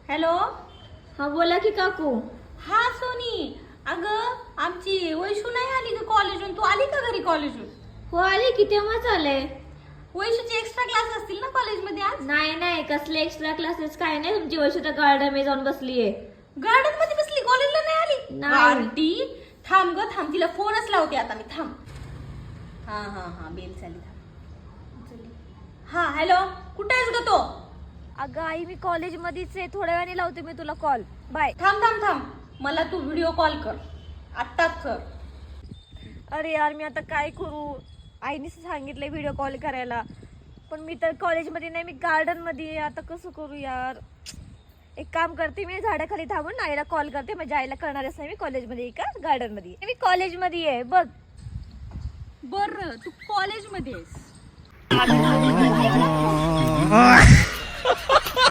Hello. हा बोला की काकू. हा सोनी, अगं आमची वैशू नाही आली का कॉलेजून? तू आली का घरी कॉलेजून? हो आले की तेव्हाच आले. वैशूचे एक्स्ट्रा क्लास असतील ना कॉलेजमध्ये आज? नाही नाही कसले एक्स्ट्रा क्लासेस काय नाही. तुमची वर्ष तर गार्डन मध्ये जाऊन बसलीये. गार्डन मध्ये बसली, कॉलेजला नाही आली? नाही. गार्डी थांब ग थांब, तिला फोनच लावते आता मी. थांब. हा हा हा बेल चाली. थांब. हा हॅलो, कुठे आहेस ग तो? अगं आई मी कॉलेज मध्येच आहे. थोड्या वेळाने लावते मी तुला कॉल. बाय. थांब थांब थांब, मला तू व्हिडिओ कॉल कर, आत्ताच कर. अरे यार मी आता काय करू. आईने सांगितलंय व्हिडिओ कॉल करायला, पण मी तर कॉलेजमध्ये नाही, मी गार्डन मध्ये आहे. आता कसं करू यार. एक काम करते, मी झाडाखाली थांबून आईला कॉल करते. माझ्या आईला कळणारच नाही मी कॉलेजमध्ये आहे का गार्डन मध्ये. मी कॉलेजमध्ये आहे बघ. बर तू कॉलेजमध्ये आहेस?